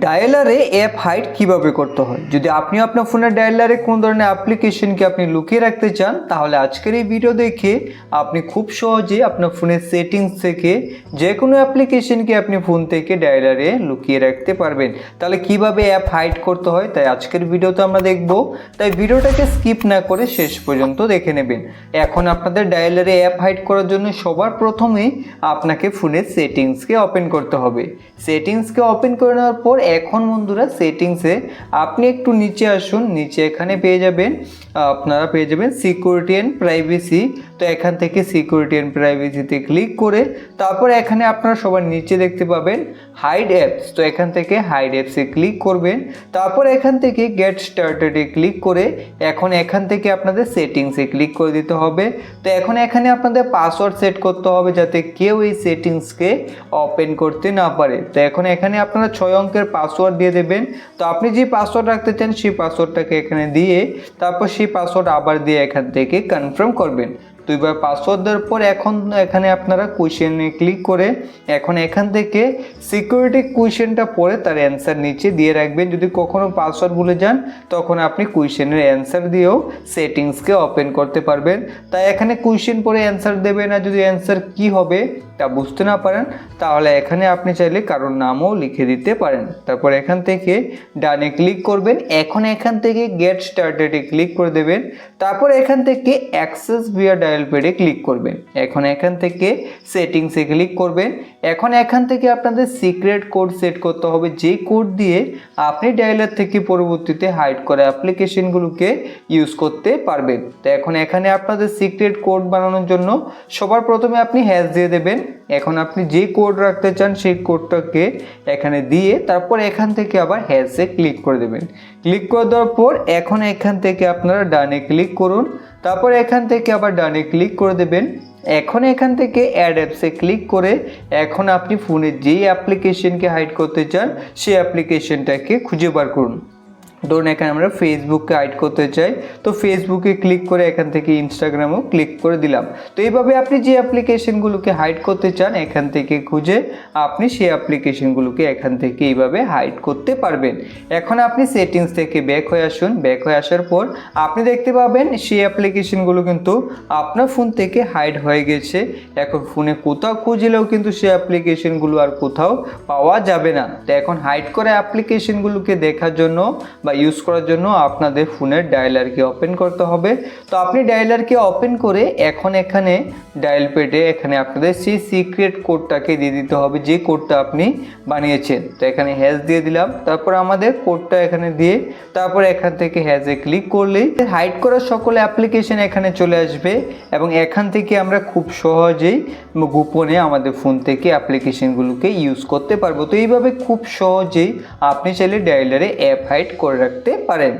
ডায়ালারে app hide কিভাবে করতে হয়। যদি আপনি আপনার ফোনের ডায়ালারে কোন ধরনের অ্যাপ্লিকেশনকে আপনি লুকিয়ে রাখতে চান, তাহলে আজকের এই ভিডিও দেখে আপনি খুব সহজে আপনার ফোনের সেটিংস থেকে যে কোনো অ্যাপ্লিকেশনকে আপনি ফোন থেকে ডায়ালারে লুকিয়ে রাখতে পারবেন। তাহলে কিভাবে অ্যাপ হাইড করতে হয় তাই আজকের ভিডিওতে আমরা দেখব। তাই ভিডিওটাকে স্কিপ না করে শেষ পর্যন্ত দেখে নেবেন। এখন আপনাদের ডায়ালারে অ্যাপ হাইড করার জন্য সবার প্রথমেই আপনাকে ফোনের সেটিংসকে ওপেন করতে হবে। সেটিংসকে ওপেন করে নেওয়ার পর এখন বন্ধুরা সেটিংসে আপনি একটু নিচে আসুন। নিচে এখানে আপনারা পেয়ে যাবেন সিকিউরিটি অ্যান্ড প্রাইভেসি। তো এখান থেকে সিকিউরিটি অ্যান্ড প্রাইভেসিতে ক্লিক করে তারপর এখানে আপনারা সবার নিচে দেখতে পাবেন হাইড অ্যাপস। তো এখান থেকে হাইড অ্যাপসে ক্লিক করবেন। তারপর এখান থেকে গেট স্টার্টেডে ক্লিক করে এখন এখান থেকে আপনাদের সেটিংসে ক্লিক করে দিতে হবে। তো এখন এখানে আপনাদের পাসওয়ার্ড সেট করতে হবে যাতে কেউ এই সেটিংসকে ওপেন করতে না পারে। তো এখন এখানে আপনারা 6 অঙ্কের পাসওয়ার্ড দিয়ে দেবেন। তো আপনি যে পাসওয়ার্ড রাখতে চান সেই পাসওয়ার্ডটাকে এখানে দিয়ে তারপর সেই পাসওয়ার্ড আবার দিয়ে এখান থেকে কনফার্ম করবেন। তো এবার পাসওয়ার্ড দেওয়ার পর এখন এখানে আপনারা কোয়েশ্চেনে ক্লিক করে এখন এখান থেকে সিকিউরিটি কোয়েশ্চেনটা পড়ে তার অ্যান্সার নিচে দিয়ে রাখবেন। যদি কখনো পাসওয়ার্ড ভুলে যান তখন আপনি কোয়েশ্চেনের অ্যান্সার দিয়েও সেটিংসকে ওপেন করতে পারবেন। তাই এখানে কোয়েশ্চেন পড়ে অ্যান্সার দেবেন, আর যদি অ্যান্সার কি হবে তা বুঝতে না পারেন তাহলে এখানে আপনি চাইলে কারোর নামও লিখে দিতে পারেন। তারপর এখান থেকে ডানে ক্লিক করবেন। এখন এখান থেকে গেট স্টার্টেডে ক্লিক করে দেবেন। তারপর এখান থেকে অ্যাক্সেস ভিয়া ডায়াল প্যাডে ক্লিক করবেন। এখন এখান থেকে সেটিংসে ক্লিক করবেন। এখন এখান থেকে আপনাদের সিক্রেট কোড সেট করতে হবে, যে কোড দিয়ে আপনি ডায়ালার থেকে পরবর্তীতে হাইড করা অ্যাপ্লিকেশনগুলোকে ইউজ করতে পারবেন। তো এখন এখানে আপনাদের সিক্রেট কোড বানানোর জন্য সবার প্রথমে আপনি হ্যাশ দিয়ে দেবেন। এখন আপনি যে কোড রাখতে চান সেই কোডটাকে এখানে দিয়ে তারপর এখান থেকে আবার হ্যাশে ক্লিক করে দেবেন। ক্লিক করে দেওয়ার পর এখন এখান থেকে আপনারা ডানে ক্লিক করুন। তারপর এখান থেকে আবার ডানে ক্লিক করে দেবেন। এখন এখান থেকে অ্যাড অ্যাপসে ক্লিক করে এখন আপনি ফোনে যেই অ্যাপ্লিকেশনকে হাইড করতে চান সেই অ্যাপ্লিকেশনটাকে খুঁজে বার করুন। ধরুন এখানে আমরা ফেসবুককে হাইড করতে চাই, তো ফেসবুকে ক্লিক করে এখান থেকে ইনস্টাগ্রামও ক্লিক করে দিলাম। তো এইভাবে আপনি যে অ্যাপ্লিকেশনগুলোকে হাইড করতে চান এখান থেকে খুঁজে আপনি সেই অ্যাপ্লিকেশনগুলোকে এখান থেকে এইভাবে হাইড করতে পারবেন। এখন আপনি সেটিংস থেকে ব্যাক হয়ে আসুন। ব্যাক হয়ে আসার পর আপনি দেখতে পাবেন সেই অ্যাপ্লিকেশনগুলো কিন্তু আপনার ফোন থেকে হাইড হয়ে গেছে। এখন ফোনে কোথাও খুঁজলেও কিন্তু সেই অ্যাপ্লিকেশনগুলো আর কোথাও পাওয়া যাবে না। তো এখন হাইড করা অ্যাপ্লিকেশনগুলোকে দেখার জন্য বা ইউজ করার জন্য আপনাদের ফোনের ডায়ালারকে ওপেন করতে হবে। তো আপনি ডায়ালারকে ওপেন করে এখন এখানে ডায়াল প্যাডে এখানে আপনাদের সেই সিক্রেট কোডটাকে দিয়ে দিতে হবে, যে কোডটা আপনি বানিয়েছেন। তো এখানে হ্যাশ দিয়ে দিলাম। তারপর আমাদের কোডটা এখানে দিয়ে তারপর এখান থেকে হ্যাশে ক্লিক করলেই হাইড করা সকল অ্যাপ্লিকেশন এখানে চলে আসবে এবং এখান থেকে আমরা খুব সহজেই গোপনে আমাদের ফোন থেকে অ্যাপ্লিকেশনগুলোকে ইউজ করতে পারবো। তো এইভাবে খুব সহজেই আপনি চাইলে ডায়ালারে অ্যাপ হাইড করে রাখতে পারেন।